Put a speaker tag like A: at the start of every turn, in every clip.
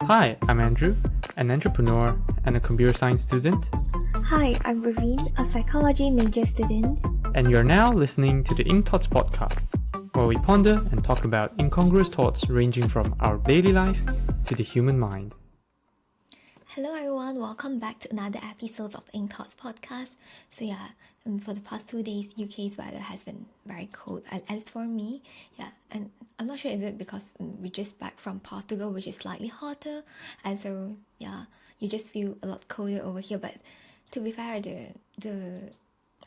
A: Hi, I'm Andrew, an entrepreneur and a computer science student,
B: Hi, I'm Raveen, a psychology major student.
A: and you're now listening to the Ink Thoughts podcast, where we ponder and talk about incongruous thoughts ranging from our daily life to the human mind.
B: Hello everyone, welcome back to another episode of Ink Thoughts podcast. For the past 2 days, UK's weather has been very cold, at least for me. And I'm not sure is it because we just back from Portugal, which is slightly hotter, and so you just feel a lot colder over here. But to be fair, the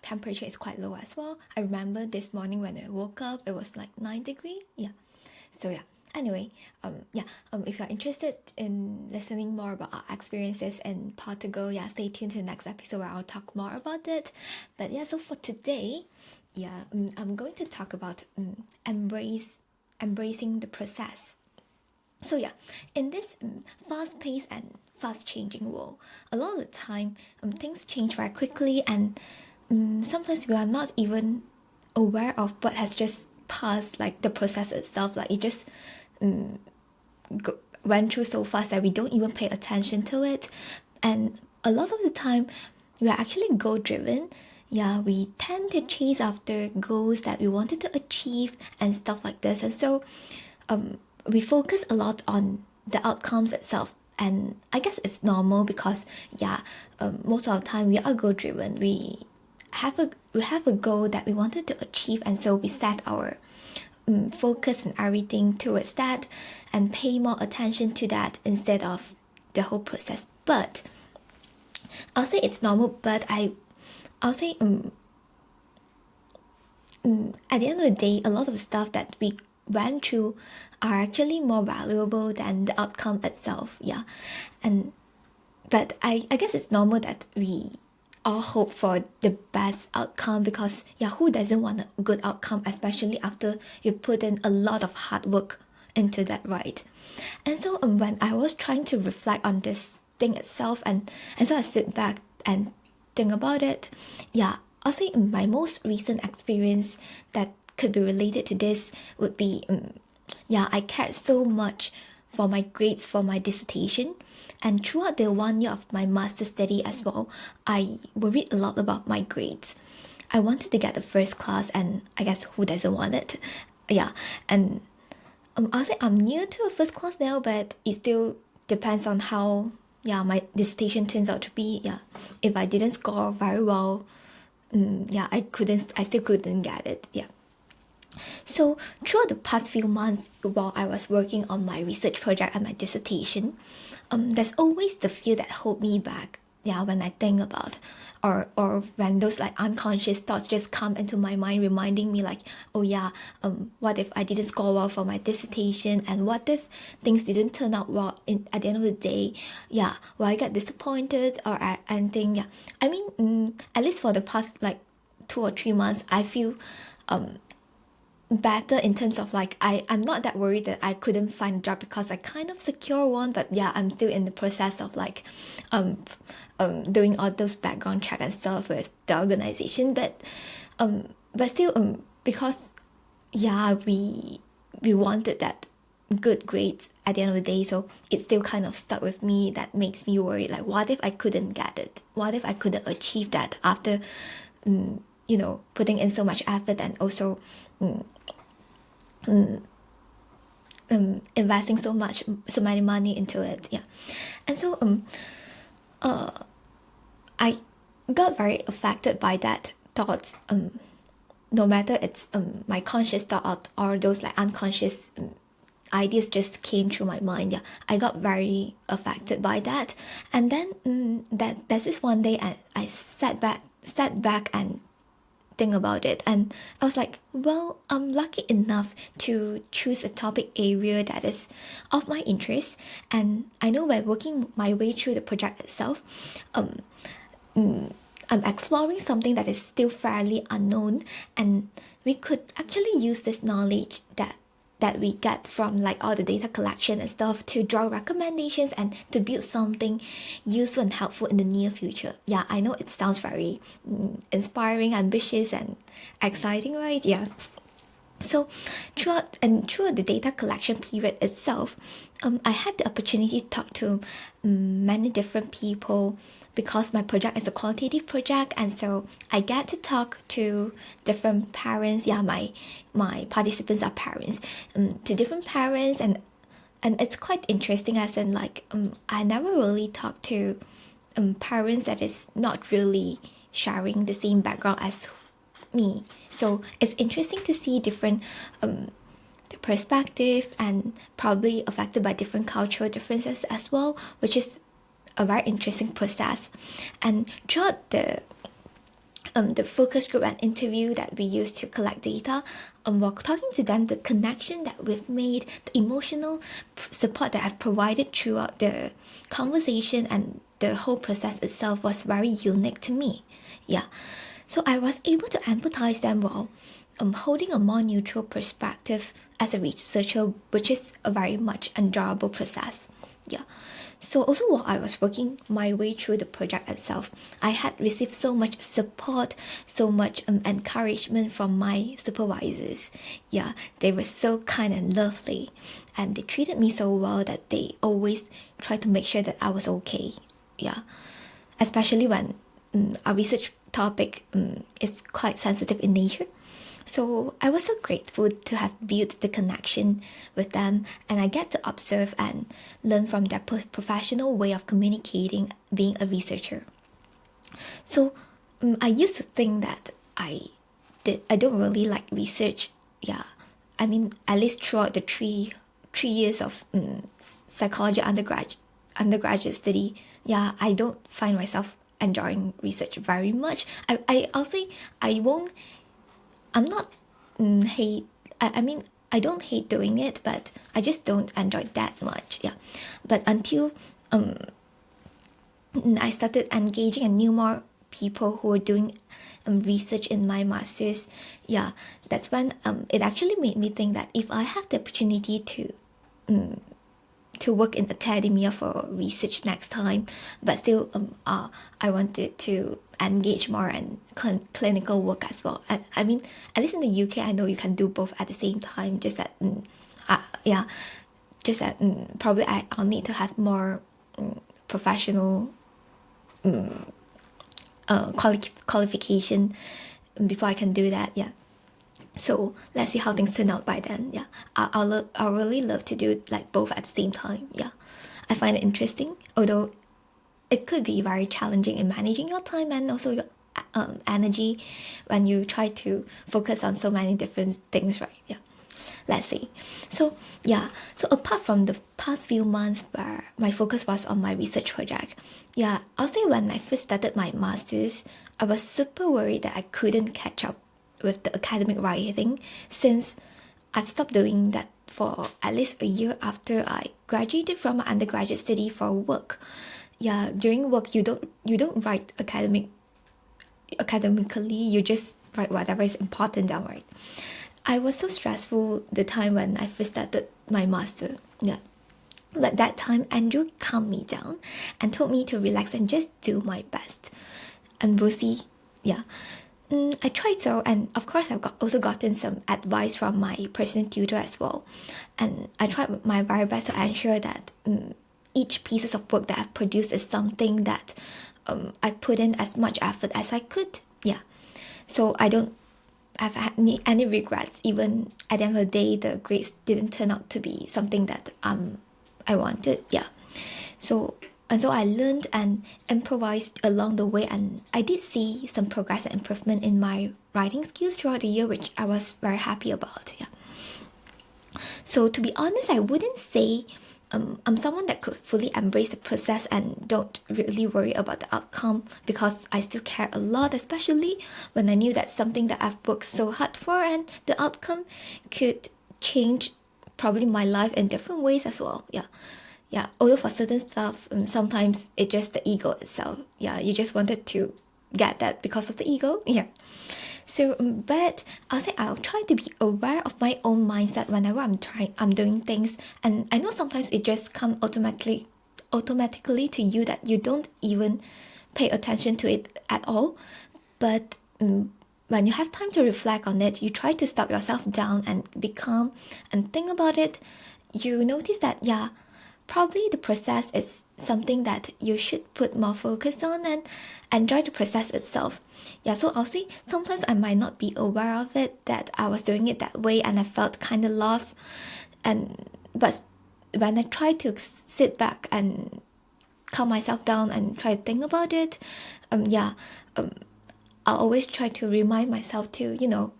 B: temperature is quite low as well. I remember this morning when I woke up, it was like 9 degrees. Anyway, if you're interested in listening more about our experiences in Portugal, stay tuned to the next episode where I'll talk more about it. So for today, I'm going to talk about embracing the process. In this fast-paced and fast-changing world, a lot of the time, things change very quickly, and sometimes we are not even aware of what has just passed, like the process itself. Like it just went through so fast that we don't even pay attention to it. And a lot of the time we are actually goal driven. We tend to chase after goals that we wanted to achieve and stuff like this, and so we focus a lot on the outcomes itself. And I guess it's normal because most of the time we are goal driven. We have a goal that we wanted to achieve, and so we set our focus and everything towards that and pay more attention to that instead of the whole process. But I'll say it's normal, but I'll say at the end of the day, a lot of stuff that we went through are actually more valuable than the outcome itself. But I guess it's normal that we all hope for the best outcome, because who doesn't want a good outcome, especially after you put in a lot of hard work into that, right? And so when I was trying to reflect on this thing itself, and so I sit back and think about it, I'll say my most recent experience that could be related to this would be I cared so much for my grades for my dissertation. And throughout the 1 year of my master's study as well, I worried a lot about my grades. I wanted to get the first class, and I guess who doesn't want it? And I'll say I'm near to a first class now, but it still depends on how my dissertation turns out to be. If I didn't score very well, I still couldn't get it. So throughout the past few months, while I was working on my research project and my dissertation, there's always the fear that hold me back. When I think about, or when those like unconscious thoughts just come into my mind, reminding me like, what if I didn't score well for my dissertation, and what if things didn't turn out well at the end of the day? Will I get disappointed or anything? I mean, at least for the past like 2 or 3 months, I feel better in terms of like I'm not that worried that I couldn't find a job, because I kind of secure one, but I'm still in the process of like doing all those background check and stuff with the organization, but still because we wanted that good grades at the end of the day, so it's still kind of stuck with me. That makes me worried, like what if I couldn't get it, what if I couldn't achieve that after putting in so much effort, and also investing so many money into it. And so I got very affected by that thoughts, no matter it's my conscious thought or those like unconscious ideas just came through my mind. I got very affected by that. And then there's this one day I sat back and think about it, and I was like, well, I'm lucky enough to choose a topic area that is of my interest, and I know by working my way through the project itself, I'm exploring something that is still fairly unknown, and we could actually use this knowledge that we get from like all the data collection and stuff to draw recommendations and to build something useful and helpful in the near future. I know it sounds very inspiring, ambitious, and exciting, right? So throughout the data collection period itself, I had the opportunity to talk to many different people because my project is a qualitative project, and so I get to talk to different parents. Yeah, my participants are parents, to different parents, and it's quite interesting as in like I never really talked to parents that is not really sharing the same background as me. So it's interesting to see different perspective and probably affected by different cultural differences as well, which is a very interesting process. And throughout the focus group and interview that we use to collect data, while talking to them, the connection that we've made, the emotional support that I've provided throughout the conversation and the whole process itself was very unique to me. Yeah. So I was able to empathize them while holding a more neutral perspective as a researcher, which is a very much enjoyable process. Yeah. So also while I was working my way through the project itself, I had received so much support, so much encouragement from my supervisors. Yeah, they were so kind and lovely, and they treated me so well that they always tried to make sure that I was okay. Yeah, especially when our research topic is quite sensitive in nature. So I was so grateful to have built the connection with them, and I get to observe and learn from their professional way of communicating, being a researcher. So I used to think that I don't really like research. Yeah, I mean at least throughout the three years of psychology undergraduate study, yeah, I don't find myself enjoying research very much. I'll say I won't. I'm not hate. I mean, I don't hate doing it, but I just don't enjoy it that much. Yeah, but until I started engaging and knew more people who were doing research in my masters. Yeah, that's when it actually made me think that if I have the opportunity to work in academia for research next time, but still I wanted to engage more in clinical work as well. I mean, at least in the UK, I know you can do both at the same time, just that yeah, just that probably I'll need to have more professional qualification before I can do that. Yeah. So let's see how things turn out by then. Yeah, I'll really love to do like both at the same time. Yeah, I find it interesting, although it could be very challenging in managing your time and also your energy when you try to focus on so many different things, right? Yeah, let's see. So yeah, so apart from the past few months where my focus was on my research project, yeah, I'll say when I first started my masters, I was super worried that I couldn't catch up with the academic writing, since I've stopped doing that for at least a year after I graduated from my undergraduate study for work. Yeah, during work you don't write academically, you just write whatever is important down, right? I was so stressful the time when I first started my master. Yeah. But that time Andrew calmed me down and told me to relax and just do my best. And we'll see. Yeah. I tried so, and of course I've also gotten some advice from my personal tutor as well, and I tried my very best to ensure that each piece of work that I've produced is something that I put in as much effort as I could. Yeah, so I don't have had any regrets. Even at the end of the day, the grades didn't turn out to be something that I wanted. Yeah, so I learned and improvised along the way, and I did see some progress and improvement in my writing skills throughout the year, which I was very happy about. Yeah. So to be honest, I wouldn't say I'm someone that could fully embrace the process and don't really worry about the outcome, because I still care a lot, especially when I knew that something that I've worked so hard for and the outcome could change probably my life in different ways as well. Yeah. Yeah, although for certain stuff, sometimes it's just the ego itself. Yeah, you just wanted to get that because of the ego. Yeah. So, but I'll say I'll try to be aware of my own mindset whenever I'm doing things, and I know sometimes it just come automatically to you that you don't even pay attention to it at all. But when you have time to reflect on it, you try to stop yourself down and be calm and think about it, you notice that, yeah, probably the process is something that you should put more focus on and enjoy the process itself. Yeah, so I'll say sometimes I might not be aware of it, that I was doing it that way and I felt kind of lost. But when I try to sit back and calm myself down and try to think about it, I'll always try to remind myself to,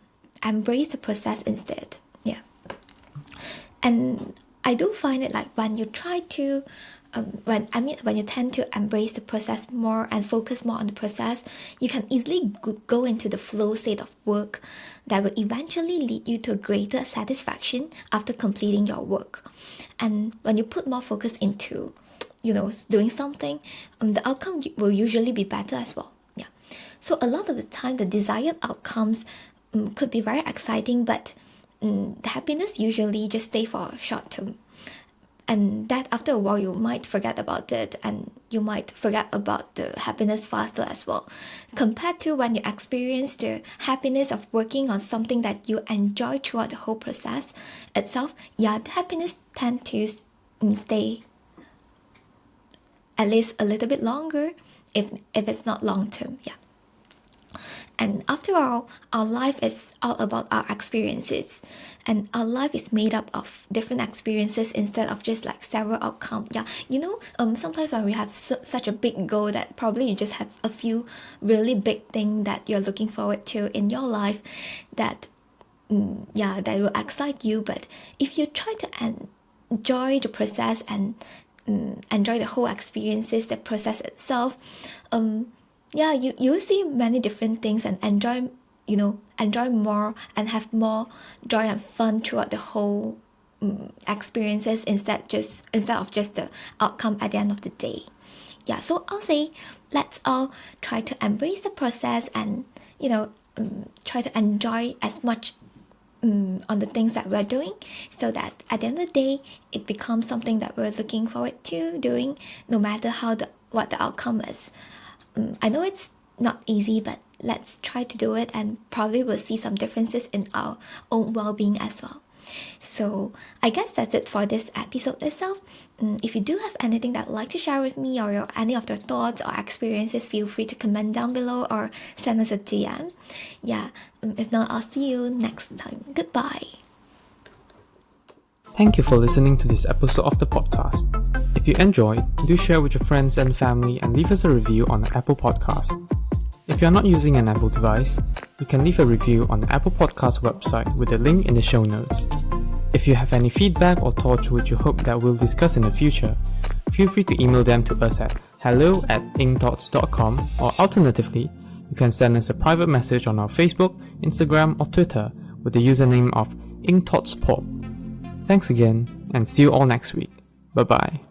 B: embrace the process instead. Yeah. And I do find it like when you try to, when you tend to embrace the process more and focus more on the process, you can easily go into the flow state of work that will eventually lead you to greater satisfaction after completing your work. And when you put more focus into, doing something, the outcome will usually be better as well. Yeah. So a lot of the time, the desired outcomes could be very exciting, but the happiness usually just stay for a short term. And that after a while, you might forget about it, and you might forget about the happiness faster as well. Compared to when you experience the happiness of working on something that you enjoy throughout the whole process itself, yeah, the happiness tend to stay at least a little bit longer if it's not long term. Yeah. And after all, our life is all about our experiences, and our life is made up of different experiences instead of just like several outcomes. Yeah, sometimes when we have such a big goal that probably you just have a few really big things that you're looking forward to in your life, that that will excite you. But if you try to enjoy the process and enjoy the whole experiences, the process itself, you see many different things and enjoy more and have more joy and fun throughout the whole experiences instead of just the outcome at the end of the day. Yeah, so I'll say let's all try to embrace the process and try to enjoy as much on the things that we're doing, so that at the end of the day it becomes something that we're looking forward to doing, no matter what the outcome is. I know it's not easy, but let's try to do it, and probably we'll see some differences in our own well-being as well. So I guess that's it for this episode itself. If you do have anything that you'd like to share with me, or any of your thoughts or experiences, feel free to comment down below or send us a DM. Yeah, if not, I'll see you next time. Goodbye.
A: Thank you for listening to this episode of the podcast. If you enjoyed, do share with your friends and family and leave us a review on the Apple Podcast. If you're not using an Apple device, you can leave a review on the Apple Podcast website with the link in the show notes. If you have any feedback or thoughts which you hope that we'll discuss in the future, feel free to email them to us at hello@incthoughts.com, or alternatively, you can send us a private message on our Facebook, Instagram or Twitter with the username of incthoughtspod. Thanks again, and see you all next week. Bye bye.